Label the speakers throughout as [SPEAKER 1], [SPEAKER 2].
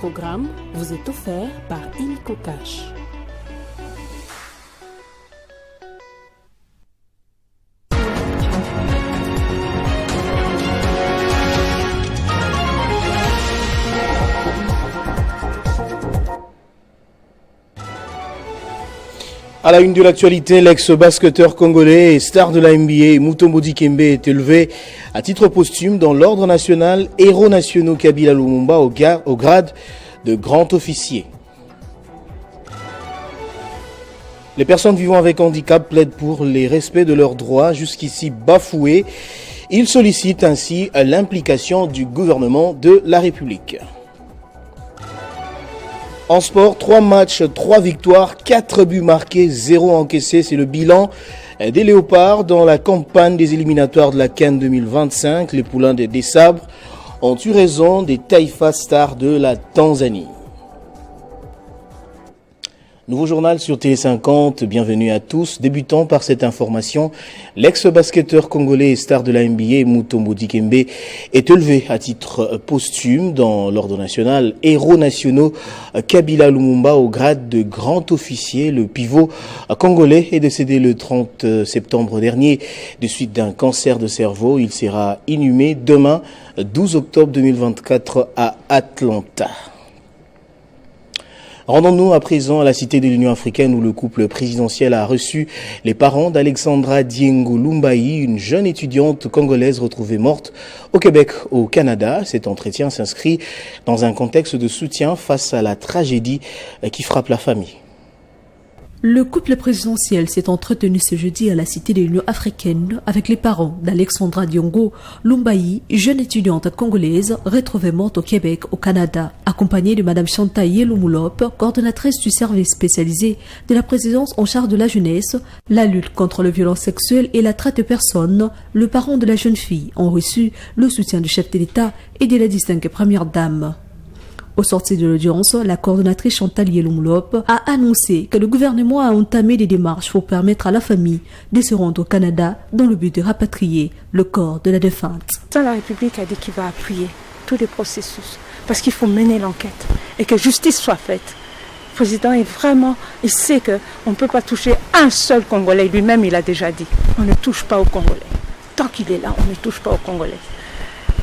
[SPEAKER 1] programme vous est offert par Illico Cash.
[SPEAKER 2] À la une de l'actualité, l'ex-basketteur congolais et star de la NBA, Mutombo Dikembe, est élevé à titre posthume dans l'ordre national Héros nationaux Kabila Lumumba au grade de grand officier. Les personnes vivant avec handicap plaident pour les respects de leurs droits jusqu'ici bafoués. Ils sollicitent ainsi l'implication du gouvernement de la République. En sport, 3 matchs, 3 victoires, 4 buts marqués, 0 encaissés. C'est le bilan des Léopards dans la campagne des éliminatoires de la CAN 2025. Les poulains des Sabres ont eu raison des Taifa Stars de la Tanzanie. Nouveau journal sur Télé 50, bienvenue à tous. Débutons par cette information. L'ex-basketteur congolais et star de la NBA, Mutombo Dikembe, est élevé à titre posthume dans l'ordre national Héros nationaux Kabila Lumumba au grade de grand officier. Le pivot congolais est décédé le 30 septembre dernier de suite d'un cancer de cerveau. Il sera inhumé demain, 12 octobre 2024 à Atlanta. Rendons-nous à présent à la Cité de l'Union africaine où le couple présidentiel a reçu les parents d'Alexandra Diengo Lumbayi, une jeune étudiante congolaise retrouvée morte au Québec, au Canada. Cet entretien s'inscrit dans un contexte de soutien face à la tragédie qui frappe la famille.
[SPEAKER 3] Le couple présidentiel s'est entretenu ce jeudi à la Cité de l'Union africaine avec les parents d'Alexandra Diengo Lumbayi, jeune étudiante congolaise retrouvée morte au Québec, au Canada, accompagnée de Mme Chantal Yelumulop, coordonnatrice du service spécialisé de la présidence en charge de la jeunesse, la lutte contre les violences sexuelles et la traite de personnes. Le parent de la jeune fille ont reçu le soutien du chef de l'État et de la distinguée première dame. Au sortir de l'audience, la coordonnatrice Chantal Yelumulop a annoncé que le gouvernement a entamé des démarches pour permettre à la famille de se rendre au Canada dans le but de rapatrier le corps de la défunte.
[SPEAKER 4] La République a dit qu'il va appuyer tous les processus parce qu'il faut mener l'enquête et que justice soit faite. Le président est vraiment, il sait qu'on ne peut pas toucher un seul Congolais. Lui-même, il a déjà dit, on ne touche pas aux Congolais. Tant qu'il est là, on ne touche pas aux Congolais.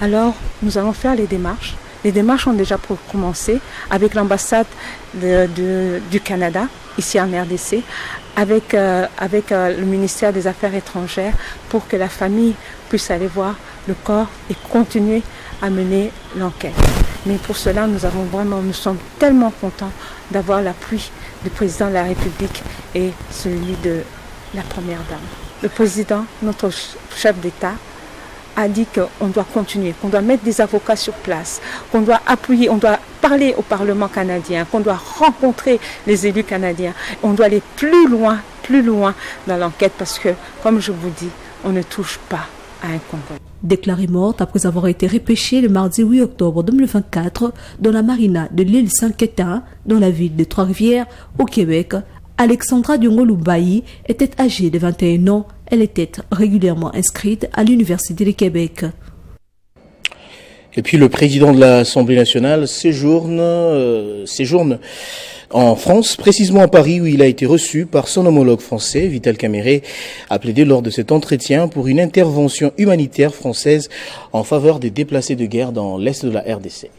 [SPEAKER 4] Alors, nous allons faire les démarches. Les démarches ont déjà commencé avec l'ambassade du Canada, ici en RDC, avec le ministère des Affaires étrangères pour que la famille puisse aller voir le corps et continuer à mener l'enquête. Mais pour cela, nous sommes tellement contents d'avoir l'appui du président de la République et celui de la première dame. Le président, notre chef d'État, a dit qu'on doit continuer, qu'on doit mettre des avocats sur place, qu'on doit appuyer, on doit parler au Parlement canadien, qu'on doit rencontrer les élus canadiens. On doit aller plus loin dans l'enquête parce que, comme je vous dis, on ne touche pas à un Congolais.
[SPEAKER 3] Déclarée morte après avoir été repêchée le mardi 8 octobre 2024 dans la marina de l'île Saint-Quentin, dans la ville de Trois-Rivières, au Québec, Alexandra Diengo Lumbayi était âgée de 21 ans. Elle était régulièrement inscrite à l'Université de Québec.
[SPEAKER 2] Et puis le président de l'Assemblée nationale séjourne en France, précisément à Paris, où il a été reçu par son homologue français. Vital Kamerhe a plaidé lors de cet entretien pour une intervention humanitaire française en faveur des déplacés de guerre dans l'est de la RDC.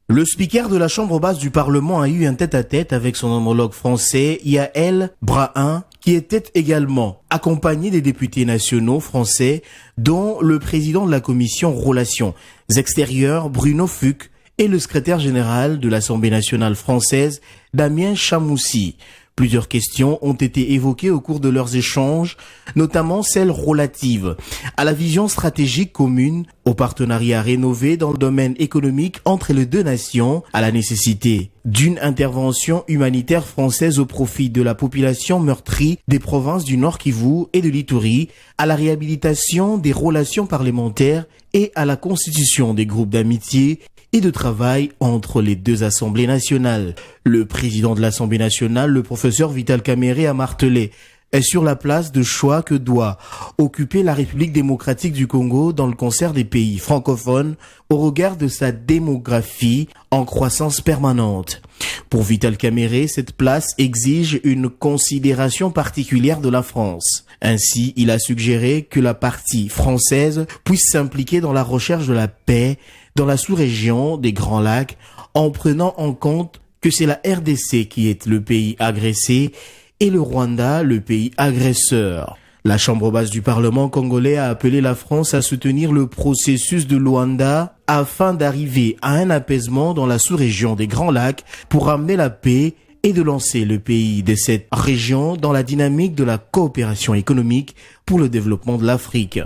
[SPEAKER 5] Le speaker de la Chambre basse du Parlement a eu un tête-à-tête avec son homologue français, Yael Brahin, qui était également accompagné des députés nationaux français, dont le président de la commission Relations extérieures, Bruno Fuchs, et le secrétaire général de l'Assemblée nationale française, Damien Chamoussi. Plusieurs questions ont été évoquées au cours de leurs échanges, notamment celles relatives à la vision stratégique commune, au partenariat rénové dans le domaine économique entre les deux nations, à la nécessité d'une intervention humanitaire française au profit de la population meurtrie des provinces du Nord Kivu et de l'Ituri, à la réhabilitation des relations parlementaires et à la constitution des groupes d'amitié et de travail entre les deux assemblées nationales. Le président de l'Assemblée nationale, le professeur Vital Kamerhe, a martelé est sur la place de choix que doit occuper la République démocratique du Congo dans le concert des pays francophones au regard de sa démographie en croissance permanente. Pour Vital Kamerhe, cette place exige une considération particulière de la France. Ainsi, il a suggéré que la partie française puisse s'impliquer dans la recherche de la paix dans la sous-région des Grands Lacs en prenant en compte que c'est la RDC qui est le pays agressé et le Rwanda le pays agresseur. La Chambre basse du Parlement congolais a appelé la France à soutenir le processus de Luanda afin d'arriver à un apaisement dans la sous-région des Grands Lacs pour ramener la paix et de lancer le pays de cette région dans la dynamique de la coopération économique pour le développement de l'Afrique.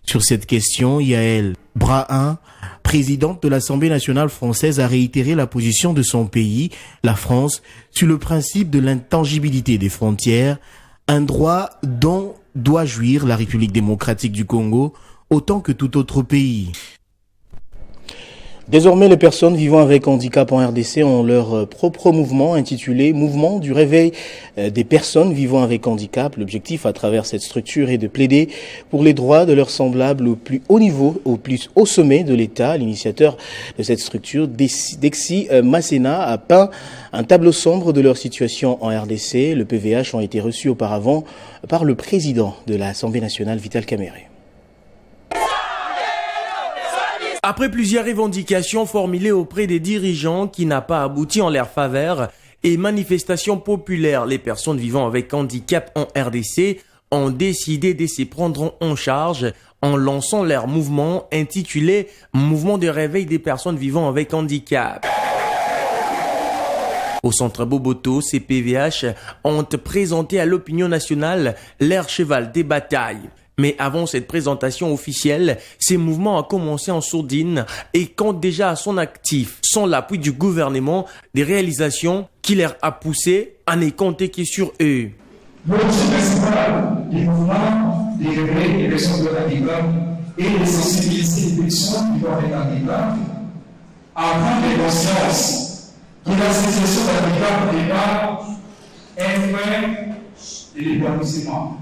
[SPEAKER 5] Sur cette question, Yael Brahim, présidente de l'Assemblée nationale française, a réitéré la position de son pays, la France, sur le principe de l'intangibilité des frontières, un droit dont doit jouir la République démocratique du Congo autant que tout autre pays.
[SPEAKER 2] Désormais, les personnes vivant avec handicap en RDC ont leur propre mouvement intitulé « Mouvement du réveil des personnes vivant avec handicap ». L'objectif à travers cette structure est de plaider pour les droits de leurs semblables au plus haut niveau, au plus haut sommet de l'État. L'initiateur de cette structure, Dexy Masséna, a peint un tableau sombre de leur situation en RDC. Le PVH ont été reçus auparavant par le président de l'Assemblée nationale, Vital Kamerhe.
[SPEAKER 6] Après plusieurs revendications formulées auprès des dirigeants qui n'ont pas abouti en leur faveur et manifestations populaires, les personnes vivant avec handicap en RDC ont décidé de se prendre en charge en lançant leur mouvement intitulé « Mouvement de réveil des personnes vivant avec handicap ». Au centre Boboto, ces PVH ont présenté à l'opinion nationale leur cheval des batailles. Mais avant cette présentation officielle, ces mouvements ont commencé en sourdine et comptent déjà à son actif, sans l'appui du gouvernement, des réalisations qui leur a poussé à ne compter que sur eux.
[SPEAKER 7] L'objectif principal du mouvement des réveils des personnes de handicap et de sensibiliser les personnes qui doivent être handicap à prendre conscience que la situation d'handicap n'est pas un frein de l'épanouissement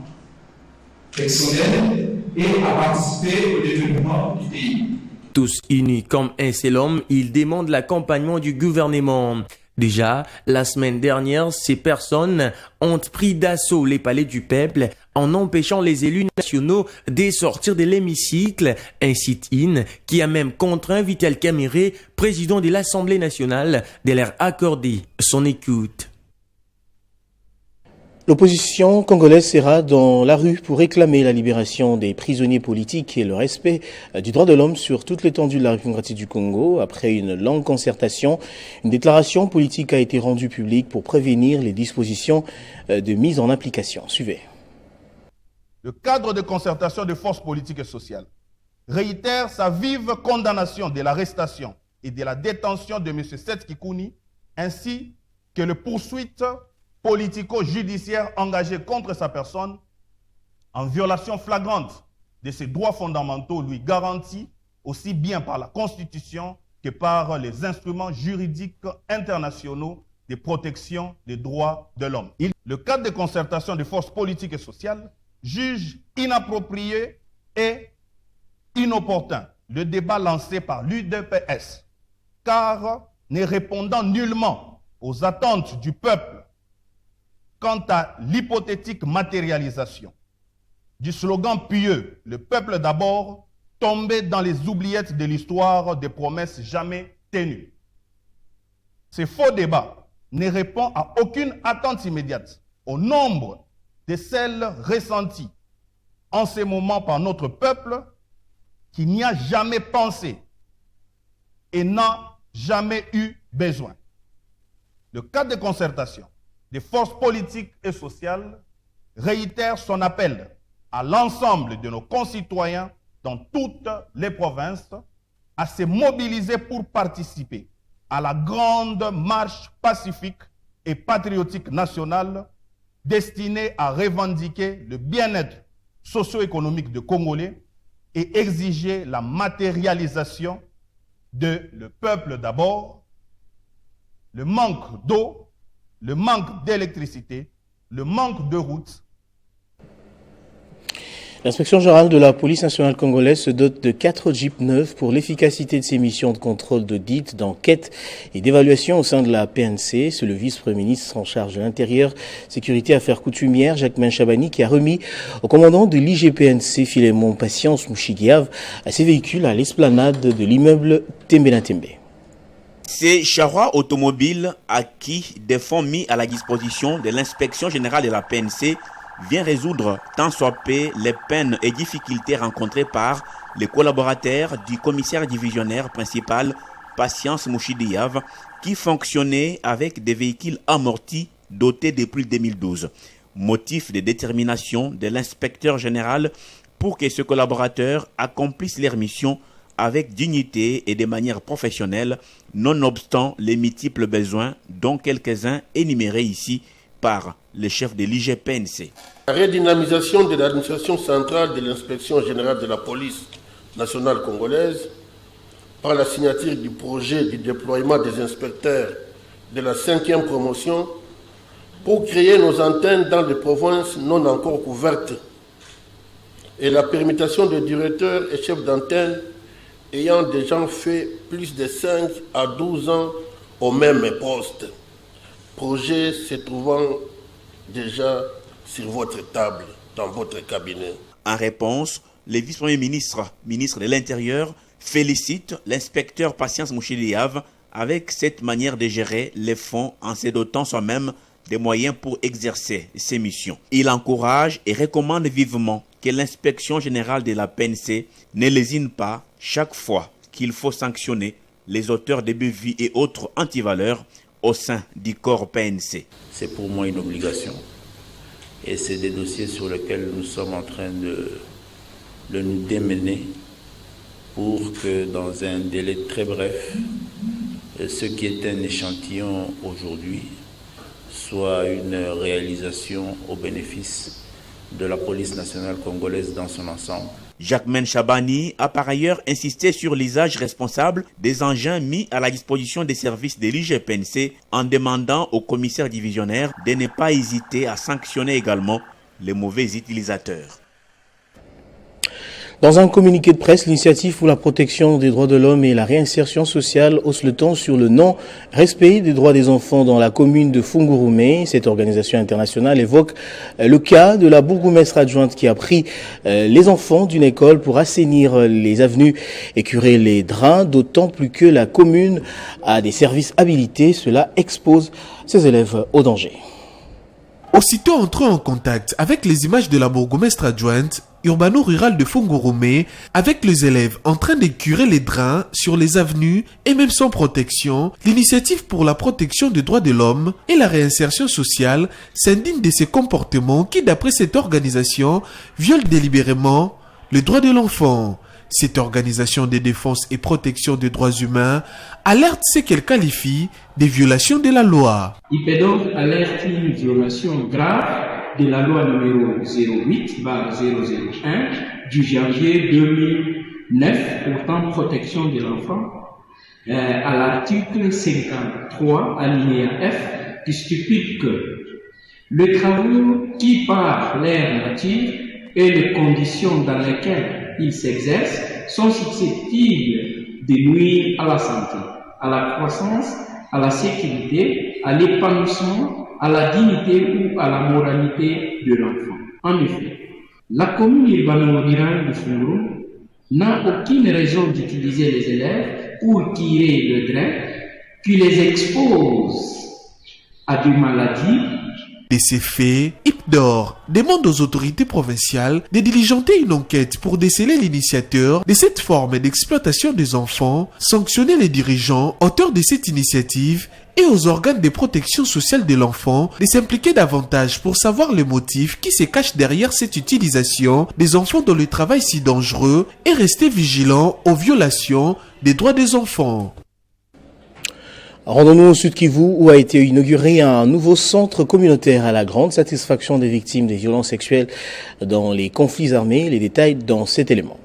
[SPEAKER 7] personnel et à participer au développement du pays.
[SPEAKER 6] Tous unis comme un seul homme, ils demandent l'accompagnement du gouvernement. Déjà, la semaine dernière, ces personnes ont pris d'assaut les palais du peuple en empêchant les élus nationaux de sortir de l'hémicycle, un sit-in qui a même contraint Vital Kamerhe, président de l'Assemblée nationale, de leur accorder son écoute.
[SPEAKER 2] L'opposition congolaise sera dans la rue pour réclamer la libération des prisonniers politiques et le respect du droit de l'homme sur toute l'étendue de la République démocratique du Congo. Après une longue concertation, une déclaration politique a été rendue publique pour prévenir les dispositions de mise en application. Suivez.
[SPEAKER 8] Le cadre de concertation des forces politiques et sociales réitère sa vive condamnation de l'arrestation et de la détention de M. Seth Kikouni, ainsi que les poursuites politico-judiciaire engagé contre sa personne en violation flagrante de ses droits fondamentaux lui garantis aussi bien par la Constitution que par les instruments juridiques internationaux de protection des droits de l'homme. Le cadre de concertation des forces politiques et sociales juge inapproprié et inopportun le débat lancé par l'UDPS, car ne répondant nullement aux attentes du peuple quant à l'hypothétique matérialisation du slogan pieux « Le peuple d'abord », tombé dans les oubliettes de l'histoire des promesses jamais tenues. Ce faux débat ne répond à aucune attente immédiate au nombre de celles ressenties en ce moment par notre peuple qui n'y a jamais pensé et n'a jamais eu besoin. Le cadre de concertation des forces politiques et sociales réitère son appel à l'ensemble de nos concitoyens dans toutes les provinces à se mobiliser pour participer à la grande marche pacifique et patriotique nationale destinée à revendiquer le bien-être socio-économique des Congolais et exiger la matérialisation de le peuple d'abord, le manque d'eau, le manque d'électricité, le manque de routes,
[SPEAKER 2] L'inspection générale de la police nationale congolaise se dote de 4 jeeps neufs pour l'efficacité de ses missions de contrôle d'audit, d'enquête et d'évaluation au sein de la PNC. C'est le vice-premier ministre en charge de l'Intérieur, Sécurité, Affaires coutumières, Jacquemain Chabani, qui a remis au commandant de l'IGPNC, Philémon Patience Mouchigiave, à ses véhicules à l'esplanade de l'immeuble Tembe.
[SPEAKER 9] Ces charrois automobiles acquis des fonds mis à la disposition de l'inspection générale de la PNC vient résoudre tant soit peu les peines et difficultés rencontrées par les collaborateurs du commissaire divisionnaire principal Patience Mouchidiave qui fonctionnait avec des véhicules amortis dotés depuis 2012. Motif de détermination de l'inspecteur général pour que ce collaborateur accomplisse leur mission avec dignité et de manière professionnelle, nonobstant les multiples besoins dont quelques-uns énumérés ici par le chef de l'IGPNC.
[SPEAKER 10] La redynamisation de l'administration centrale de l'inspection générale de la police nationale congolaise par la signature du projet du déploiement des inspecteurs de la 5e promotion pour créer nos antennes dans les provinces non encore couvertes et la permutation des directeurs et chefs d'antenne ayant déjà fait plus de 5 à 12 ans au même poste. Projet se trouvant déjà sur votre table, dans votre cabinet.
[SPEAKER 9] En réponse, le vice-premier ministre de l'Intérieur, félicite l'inspecteur Patience Mouchidiave avec cette manière de gérer les fonds en se dotant soi-même des moyens pour exercer ses missions. Il encourage et recommande vivement que l'inspection générale de la PNC ne lésine pas chaque fois qu'il faut sanctionner les auteurs de buvis et autres antivaleurs au sein du corps PNC.
[SPEAKER 11] C'est pour moi une obligation et c'est des dossiers sur lesquels nous sommes en train de nous démener pour que dans un délai très bref, ce qui est un échantillon aujourd'hui soit une réalisation au bénéfice de la police nationale congolaise dans son ensemble.
[SPEAKER 9] Jacquemain Chabani a par ailleurs insisté sur l'usage responsable des engins mis à la disposition des services de l'IGPNC en demandant au commissaire divisionnaire de ne pas hésiter à sanctionner également les mauvais utilisateurs.
[SPEAKER 2] Dans un communiqué de presse, l'initiative pour la protection des droits de l'homme et la réinsertion sociale hausse le ton sur le non-respect des droits des enfants dans la commune de Fungurume. Cette organisation internationale évoque le cas de la bourgmestre adjointe qui a pris les enfants d'une école pour assainir les avenues et curer les drains, d'autant plus que la commune a des services habilités. Cela expose ses élèves au danger.
[SPEAKER 5] Aussitôt entrant en contact avec les images de la bourgmestre adjointe urbano-rural de Fungurume, avec les élèves en train de curer les drains sur les avenues et même sans protection, l'initiative pour la protection des droits de l'homme et la réinsertion sociale s'indigne de ces comportements qui, d'après cette organisation, violent délibérément les droits de l'enfant. Cette organisation de défense et protection des droits humains alerte ce qu'elle qualifie de violations de la loi.
[SPEAKER 12] IPEDOV alerte une violation grave de la loi numéro 08/001 du janvier 2009 portant protection de l'enfant à l'article 53 alinéa F qui stipule que les travaux qui par leur nature et les conditions dans lesquelles ils s'exercent sont susceptibles de nuire à la santé, à la croissance, à la sécurité, à l'épanouissement, à la dignité ou à la moralité de l'enfant. En effet, la commune urbano-rurale de Fungurume n'a aucune raison d'utiliser les élèves pour tirer le drain qui les expose à des maladies.
[SPEAKER 5] De ces faits, IPDOR demande aux autorités provinciales de diligenter une enquête pour déceler l'initiateur de cette forme d'exploitation des enfants, sanctionner les dirigeants auteurs de cette initiative et aux organes de protection sociale de l'enfant de s'impliquer davantage pour savoir les motifs qui se cachent derrière cette utilisation des enfants dans le travail si dangereux et rester vigilants aux violations des droits des enfants.
[SPEAKER 2] Rendons-nous au Sud Kivu où a été inauguré un nouveau centre communautaire à la grande satisfaction des victimes des violences sexuelles dans les conflits armés. Les détails dans cet élément.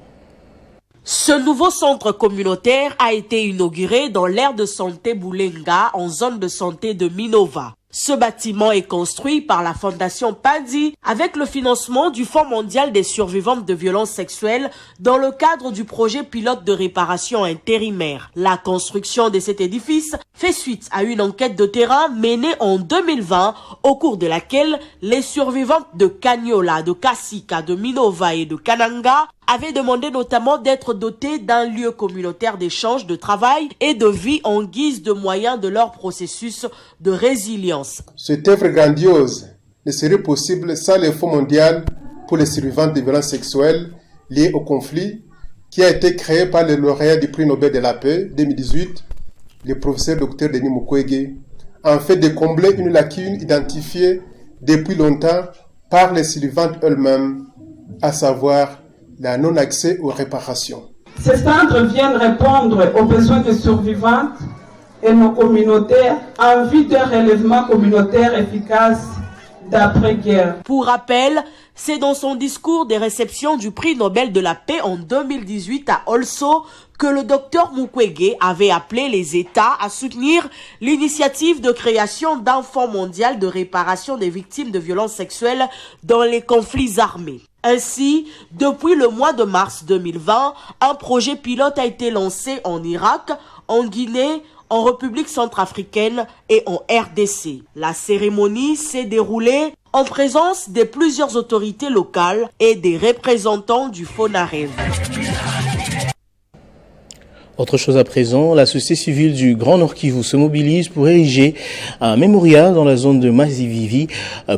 [SPEAKER 13] Ce nouveau centre communautaire a été inauguré dans l'aire de santé Boulenga en zone de santé de Minova. Ce bâtiment est construit par la Fondation Padi avec le financement du Fonds mondial des survivantes de violences sexuelles dans le cadre du projet pilote de réparation intérimaire. La construction de cet édifice fait suite à une enquête de terrain menée en 2020 au cours de laquelle les survivantes de Kanyola, de Kasika, de Minova et de Kananga avaient demandé notamment d'être dotées d'un lieu communautaire d'échange, de travail et de vie en guise de moyen de leur processus de résilience.
[SPEAKER 14] Cette œuvre grandiose ne serait possible sans le Fonds mondial pour les survivantes de violences sexuelles liées au conflit qui a été créé par le lauréat du prix Nobel de la paix 2018, le professeur Dr Denis Mukwege, en fait de combler une lacune identifiée depuis longtemps par les survivantes elles-mêmes, à savoir la non-accès aux réparations.
[SPEAKER 15] Ces centres viennent répondre aux besoins des survivantes et nos communautaires en vue d'un relèvement communautaire efficace d'après-guerre.
[SPEAKER 13] Pour rappel, c'est dans son discours des réceptions du prix Nobel de la paix en 2018 à Also que le docteur Mukwege avait appelé les États à soutenir l'initiative de création d'un fonds mondial de réparation des victimes de violences sexuelles dans les conflits armés. Ainsi, depuis le mois de mars 2020, un projet pilote a été lancé en Irak, en Guinée, en République centrafricaine et en RDC. La cérémonie s'est déroulée en présence de plusieurs autorités locales et des représentants du FONAREV.
[SPEAKER 2] Autre chose à présent, la société civile du Grand Nord Kivu se mobilise pour ériger un mémorial dans la zone de Mazivivi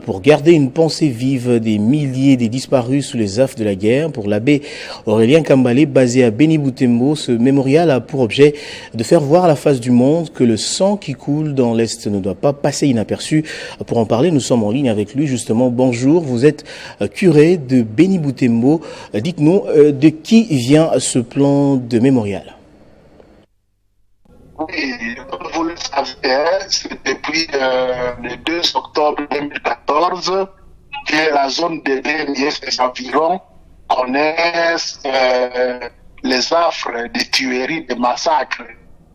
[SPEAKER 2] pour garder une pensée vive des milliers des disparus sous les affres de la guerre. Pour l'abbé Aurélien Kambale, basé à Beni Butembo, ce mémorial a pour objet de faire voir à la face du monde que le sang qui coule dans l'Est ne doit pas passer inaperçu. Pour en parler, nous sommes en ligne avec lui justement. Bonjour, vous êtes curé de Beni Butembo. Dites-nous de qui vient ce plan de mémorial?
[SPEAKER 16] Oui, comme vous le savez, c'est depuis le 2 octobre 2014 que la zone de Beni et ses environs connaissent les affres de tueries, de massacres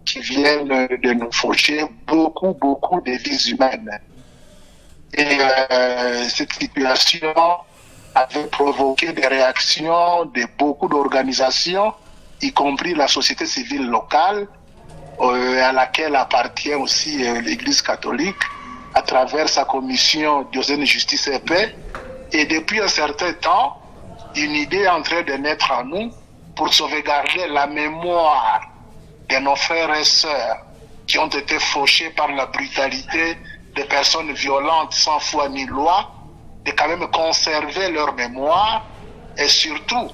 [SPEAKER 16] qui viennent de nous faucher beaucoup de vies humaines. Et cette situation avait provoqué des réactions de beaucoup d'organisations, y compris la société civile locale, à laquelle appartient aussi l'Église catholique à travers sa commission diocésaine de justice et paix. Et depuis un certain temps, une idée est en train de naître en nous pour sauvegarder la mémoire de nos frères et sœurs qui ont été fauchés par la brutalité des personnes violentes sans foi ni loi, de quand même conserver leur mémoire et surtout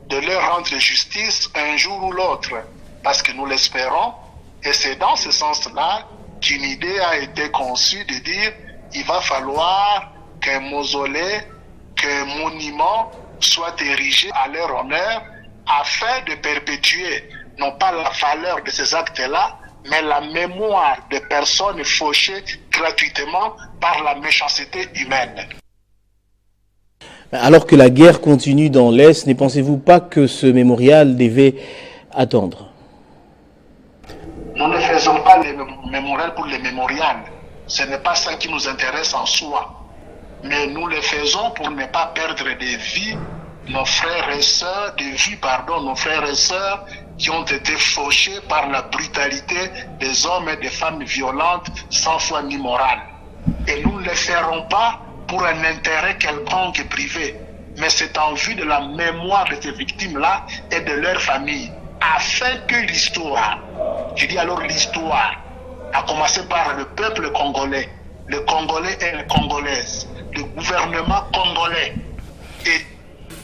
[SPEAKER 16] de leur rendre justice un jour ou l'autre. Parce que nous l'espérons, et c'est dans ce sens-là qu'une idée a été conçue de dire il va falloir qu'un mausolée, qu'un monument soit érigé à leur honneur afin de perpétuer non pas la valeur de ces actes-là, mais la mémoire des personnes fauchées gratuitement par la méchanceté humaine.
[SPEAKER 2] Alors que la guerre continue dans l'Est, ne pensez-vous pas que ce mémorial devait attendre?
[SPEAKER 16] Nous ne faisons pas les mémorials pour les mémorials. Ce n'est pas ça qui nous intéresse en soi. Mais nous le faisons pour ne pas perdre des vies, nos frères et sœurs, nos frères et sœurs qui ont été fauchés par la brutalité des hommes et des femmes violentes sans foi ni morale. Et nous ne le ferons pas pour un intérêt quelconque et privé, mais c'est en vue de la mémoire de ces victimes-là et de leurs familles, afin que l'histoire, je dis alors l'histoire, à commencer par le peuple congolais, le Congolais et les Congolaises, le gouvernement congolais, et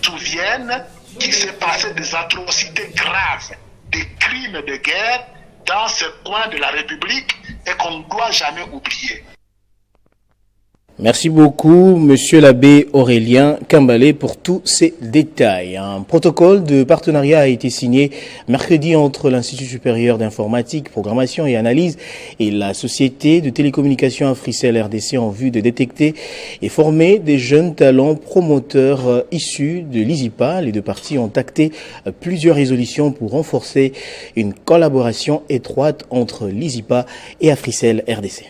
[SPEAKER 16] souviennent qu'il s'est passé des atrocités graves, des crimes de guerre dans ce coin de la République et qu'on ne doit jamais oublier.
[SPEAKER 2] Merci beaucoup, monsieur l'abbé Aurélien Kambale, pour tous ces détails. Un protocole de partenariat a été signé mercredi entre l'Institut supérieur d'informatique, programmation et analyse et la société de télécommunications Africell RDC en vue de détecter et former des jeunes talents promoteurs issus de l'ISIPA. Les deux parties ont acté plusieurs résolutions pour renforcer une collaboration étroite entre l'ISIPA et Africell RDC.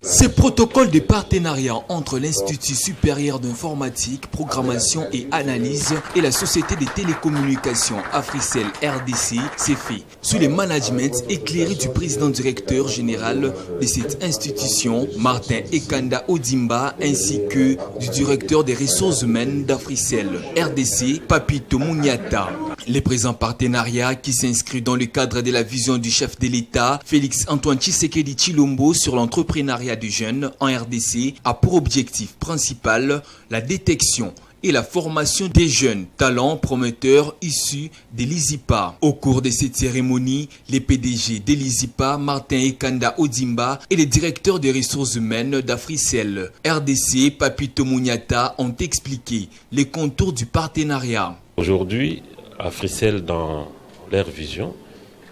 [SPEAKER 17] Ce protocole de partenariat entre l'Institut supérieur d'informatique, programmation et analyse et la Société des télécommunications Africell RDC s'est fait sous le management éclairé du président directeur général de cette institution, Martin Ekanda Odimba, ainsi que du directeur des ressources humaines d'Africell RDC, Papito Muniata. Le présent partenariat, qui s'inscrit dans le cadre de la vision du chef de l'État, Félix Antoine Tshisekedi Tshilombo, sur l'entrepreneuriat des jeunes en RDC, a pour objectif principal la détection et la formation des jeunes talents prometteurs issus de l'ISIPA. Au cours de cette cérémonie, les PDG de l'ISIPA, Martin Ekanda Odimba, et les directeurs des ressources humaines d'Africell RDC, Papito Muniata, ont expliqué les contours du partenariat.
[SPEAKER 18] Aujourd'hui, Africell, dans leur vision,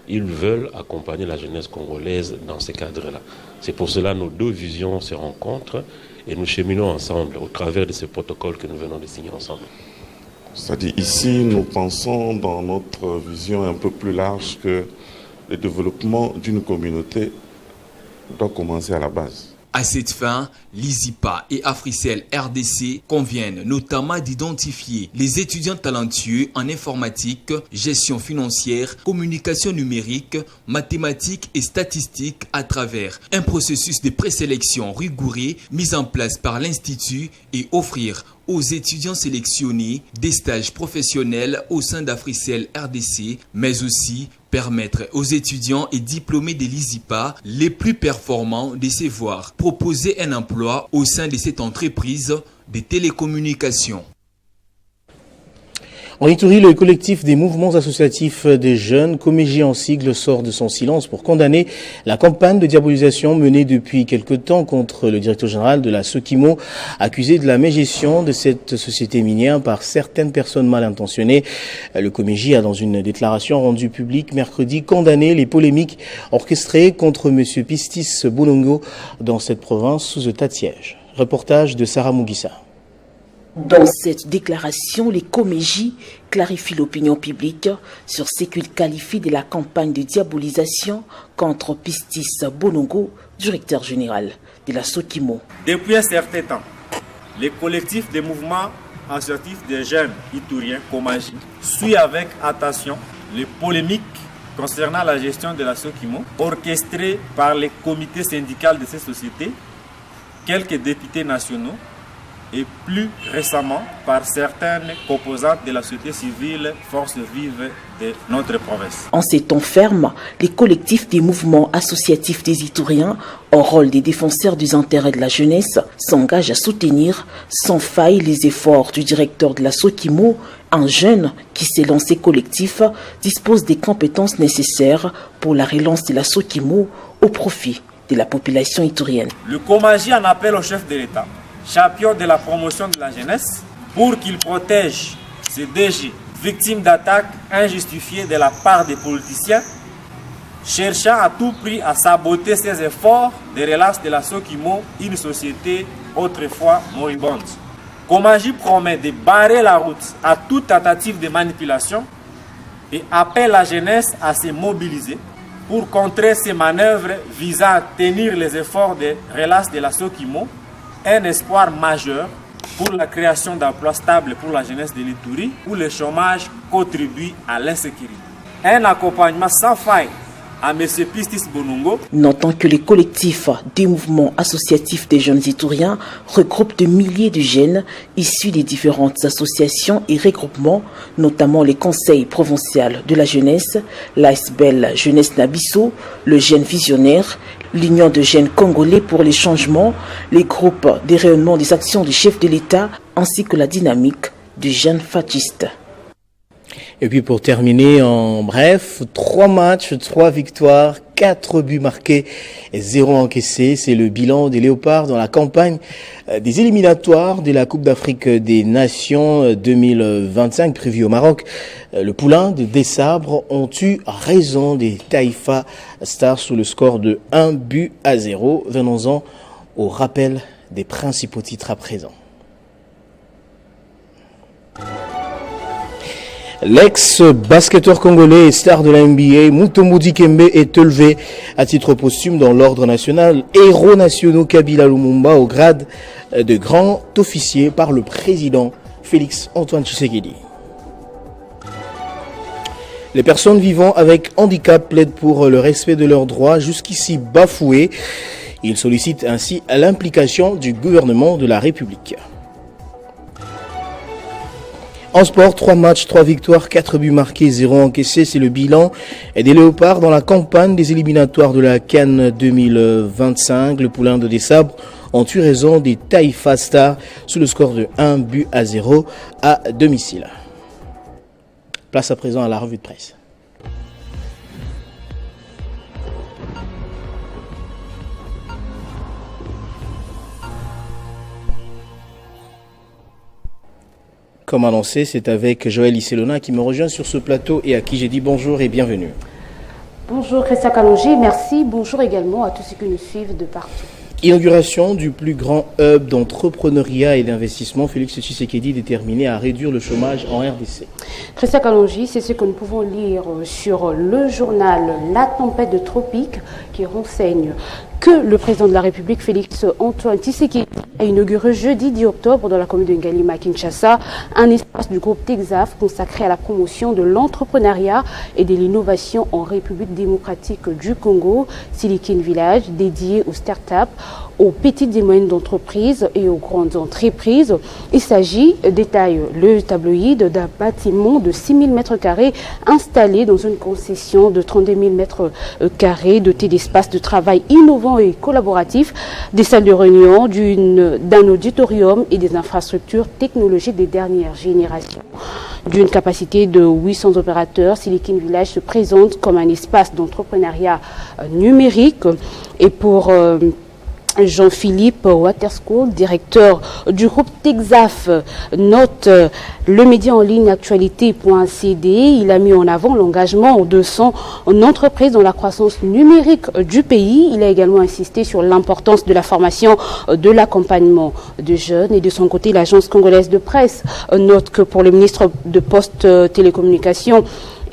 [SPEAKER 18] ils veulent accompagner la jeunesse congolaise dans ces cadres-là. C'est pour cela que nos deux visions se rencontrent et nous cheminons ensemble au travers de ce protocole que nous venons de signer ensemble.
[SPEAKER 19] C'est-à-dire ici, nous pensons dans notre vision un peu plus large que le développement d'une communauté doit commencer à la base.
[SPEAKER 17] À cette fin, l'ISIPA et Africell RDC conviennent notamment d'identifier les étudiants talentueux en informatique, gestion financière, communication numérique, mathématiques et statistiques à travers un processus de présélection rigoureux mis en place par l'Institut et offrir aux étudiants sélectionnés des stages professionnels au sein d'Africell RDC, mais aussi permettre aux étudiants et diplômés de l'ISIPA les plus performants de se voir proposer un emploi au sein de cette entreprise de télécommunications.
[SPEAKER 2] En Ituri, le collectif des mouvements associatifs des jeunes, Comégie en sigle, sort de son silence pour condamner la campagne de diabolisation menée depuis quelque temps contre le directeur général de la Sokimo, accusé de la mégestion de cette société minière par certaines personnes mal intentionnées. Le Comégie a, dans une déclaration rendue publique mercredi, condamné les polémiques orchestrées contre M. Pistis Bolongo dans cette province sous état de siège. Reportage de Sarah Mugissa.
[SPEAKER 20] Dans cette déclaration, les Comégie clarifient l'opinion publique sur ce qu'ils qualifient de la campagne de diabolisation contre Pistis Bolongo, directeur général de la Sokimo.
[SPEAKER 21] Depuis un certain temps, les collectifs des mouvements associatifs des jeunes ituriens, Comégie, suivent avec attention les polémiques concernant la gestion de la Sokimo, orchestrées par les comités syndicaux de ces sociétés, quelques députés nationaux, et plus récemment par certaines composantes de la société civile, forces vives de notre province.
[SPEAKER 20] En ces temps fermes, les collectifs des mouvements associatifs des Ituriens, au rôle des défenseurs des intérêts de la jeunesse, s'engagent à soutenir sans faille les efforts du directeur de la Sokimo, un jeune qui, selon ses collectifs, dispose des compétences nécessaires pour la relance de la Sokimo au profit de la population iturienne.
[SPEAKER 21] Le Comégie en appelle au chef de l'État, champion de la promotion de la jeunesse, pour qu'il protège ces DG victimes d'attaques injustifiées de la part des politiciens, cherchant à tout prix à saboter ses efforts de relance de la Sokimo, une société autrefois moribonde. Comégie promet de barrer la route à toute tentative de manipulation et appelle la jeunesse à se mobiliser pour contrer ces manœuvres visant à tenir les efforts de relance de la Sokimo, un espoir majeur pour la création d'emplois stables pour la jeunesse de l'Ituri, où le chômage contribue à l'insécurité. Un accompagnement sans faille à M. Pistis Bolongo.
[SPEAKER 20] Notons que les collectifs des mouvements associatifs des jeunes ituriens regroupent de milliers de jeunes issus des différentes associations et regroupements, notamment les conseils provinciaux de la jeunesse, l'ASBEL Jeunesse Nabisso, le Jeune Visionnaire, l'Union de jeunes congolais pour les changements, les groupes de rayonnement des actions du chef de l'État, ainsi que la dynamique du jeune fasciste.
[SPEAKER 2] Et puis pour terminer, en bref, 3 matchs, 3 victoires, 4 buts marqués et 0 encaissés. C'est le bilan des Léopards dans la campagne des éliminatoires de la Coupe d'Afrique des Nations 2025 prévue au Maroc. Le poulain des Sabres ont eu raison des Taïfa Stars sous le score de 1-0. Venons-en au rappel des principaux titres à présent. L'ex-basketteur congolais et star de la NBA, Mutombo Dikembe, est élevé à titre posthume dans l'ordre national héros nationaux Kabila Lumumba au grade de grand officier par le président Félix Antoine Tshisekedi. Les personnes vivant avec handicap plaident pour le respect de leurs droits jusqu'ici bafoués. Ils sollicitent ainsi l'implication du gouvernement de la République. En sport, 3 matchs, 3 victoires, 4 buts marqués, 0 encaissés. C'est le bilan des Léopards dans la campagne des éliminatoires de la CAN 2025. Le poulain de Dessabres ont eu raison des Taïfa Stars sous le score de 1-0 à domicile. Place à présent à la revue de presse. Comme annoncé, c'est avec Joël Isselona qui me rejoint sur ce plateau et à qui j'ai dit bonjour et bienvenue.
[SPEAKER 1] Bonjour Christian Kalonji, merci. Bonjour également à tous ceux qui nous suivent de partout.
[SPEAKER 2] Inauguration du plus grand hub d'entrepreneuriat et d'investissement, Félix Tshisekedi déterminé à réduire le chômage en RDC.
[SPEAKER 1] Christian Kalonji, c'est ce que nous pouvons lire sur le journal La Tempête de Tropique qui renseigne que le président de la République, Félix Antoine Tshisekedi, a inauguré jeudi 10 octobre dans la commune de Ngalima, Kinshasa, un espace du groupe Texaf consacré à la promotion de l'entrepreneuriat et de l'innovation en République démocratique du Congo, Silicon Village, dédié aux startups, aux petites et moyennes entreprises et aux grandes entreprises. Il s'agit, détaille le tabloïd, d'un bâtiment de 6 000 m² installé dans une concession de 32 000 m², doté d'espaces de travail innovants et collaboratifs, des salles de réunion, d'un auditorium et des infrastructures technologiques des dernières générations. D'une capacité de 800 opérateurs, Silicon Village se présente comme un espace d'entrepreneuriat numérique. Et pour Jean-Philippe Waterschool, directeur du groupe Texaf, note le média en ligne actualité.cd. Il a mis en avant l'engagement de son entreprise dans la croissance numérique du pays. Il a également insisté sur l'importance de la formation, de l'accompagnement de jeunes. Et de son côté, l'agence congolaise de presse note que pour le ministre de Poste Télécommunications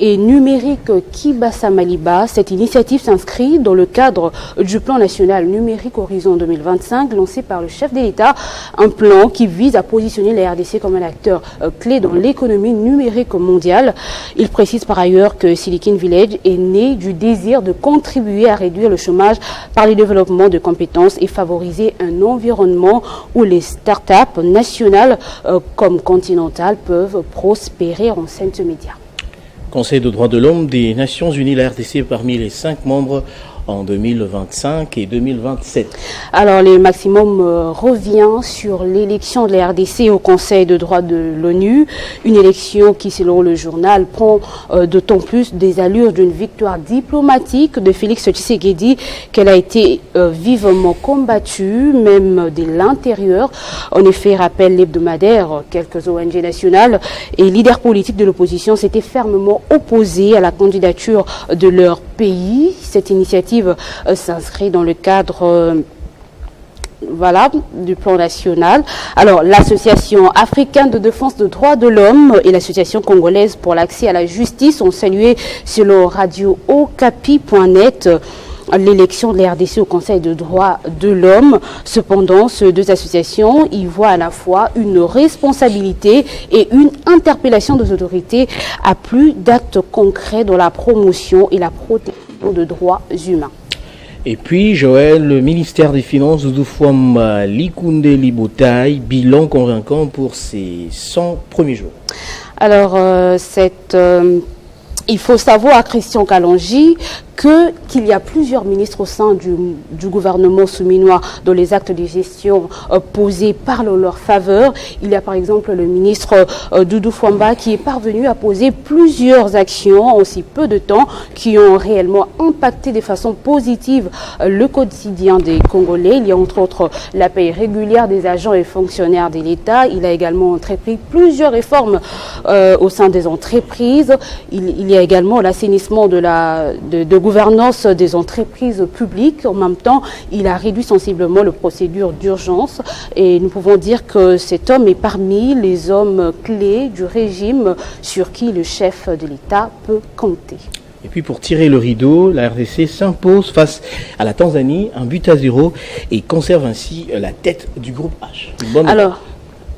[SPEAKER 1] et numérique Kibasa Maliba, cette initiative s'inscrit dans le cadre du plan national numérique Horizon 2025 lancé par le chef de l'État, un plan qui vise à positionner la RDC comme un acteur clé dans l'économie numérique mondiale. Il précise par ailleurs que Silicon Village est né du désir de contribuer à réduire le chômage par le développement de compétences et favoriser un environnement où les startups nationales comme continentales peuvent prospérer en scène média.
[SPEAKER 2] Conseil de droits de l'homme des Nations Unies, la RDC parmi les 5 membres en 2025 et 2027. Alors, le maximum revient sur l'élection de la RDC au Conseil de droits de l'ONU. Une élection qui, selon le journal, prend d'autant plus des allures d'une victoire diplomatique de Félix Tshisekedi qu'elle a été vivement combattue, même de l'intérieur. En effet, rappelle l'hebdomadaire, quelques ONG nationales et leaders politiques de l'opposition s'étaient fermement opposés à la candidature de leur pays. Cette initiative s'inscrit dans le cadre du plan national. Alors, l'Association africaine de défense des droits de l'homme et l'Association congolaise pour l'accès à la justice ont salué selon Radio Okapi.net l'élection de la RDC au Conseil de droits de l'homme. Cependant, ces deux associations y voient à la fois une responsabilité et une interpellation des autorités à plus d'actes concrets dans la promotion et la protection de droits humains. Et puis, Joël, le ministère des Finances de Doufouam Likunde Libotaï, bilan convaincant pour ses 100 premiers jours. Alors, il faut savoir, Christian Kalonji, qu'il y a plusieurs ministres au sein du gouvernement souminois dans les actes de gestion posés parlent en leur faveur. Il y a par exemple le ministre Doudou Fwamba qui est parvenu à poser plusieurs actions en si peu de temps qui ont réellement impacté de façon positive le quotidien des Congolais. Il y a entre autres la paie régulière des agents et fonctionnaires de l'État. Il a également entrepris plusieurs réformes au sein des entreprises. Il y a également l'assainissement de
[SPEAKER 1] gouvernance des entreprises publiques. En même temps, il a réduit sensiblement les procédures d'urgence et nous pouvons dire que cet homme est parmi les hommes clés du régime sur qui le chef de l'État peut compter.
[SPEAKER 2] Et puis pour tirer le rideau, la RDC s'impose face à la Tanzanie, 1-0, et conserve ainsi la tête du groupe H.
[SPEAKER 1] Alors,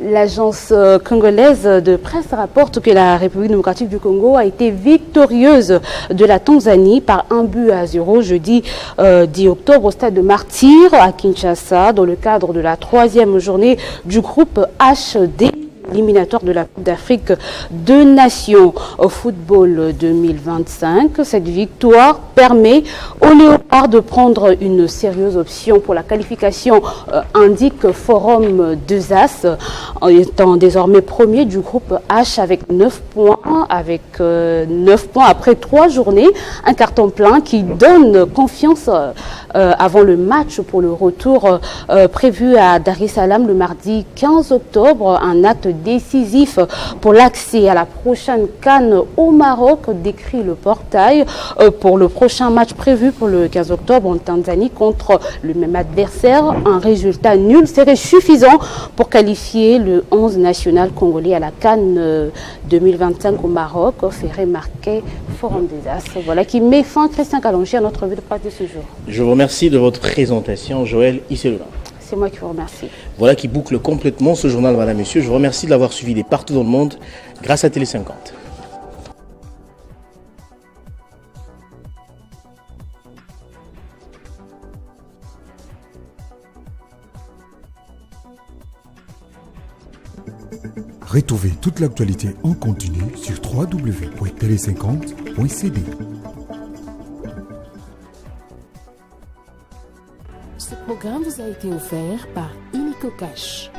[SPEAKER 1] l'agence congolaise de presse rapporte que la République démocratique du Congo a été victorieuse de la Tanzanie par 1-0 jeudi 10 octobre au stade de Martyr à Kinshasa dans le cadre de la 3e journée du groupe HD. Éliminatoire de la Coupe d'Afrique de Nations au football 2025. Cette victoire permet aux Léopards de prendre une sérieuse option pour la qualification, indique Forum 2As, en étant désormais premier du groupe H avec 9 points, après 3 journées, un carton plein qui donne confiance avant le match pour le retour prévu à Dar es Salaam le mardi 15 octobre, un acte décisif pour l'accès à la prochaine CAN au Maroc, décrit le portail, pour le prochain match prévu pour le 15 octobre en Tanzanie contre le même adversaire. Un résultat nul serait suffisant pour qualifier le 11 national congolais à la CAN 2025 au Maroc, fait remarquer Forum des As. Voilà qui met fin, Christian Kalonji, à notre revue de presse de ce jour.
[SPEAKER 2] Je vous remercie de votre présentation, Joël Isseloula.
[SPEAKER 1] C'est moi qui vous remercie.
[SPEAKER 2] Voilà qui boucle complètement ce journal, madame, monsieur. Je vous remercie de l'avoir suivi de partout dans le monde grâce à Télé 50.
[SPEAKER 4] Retrouvez toute l'actualité en continu sur www.tele50.cd.
[SPEAKER 22] Ce programme vous a été offert par Illico Cash.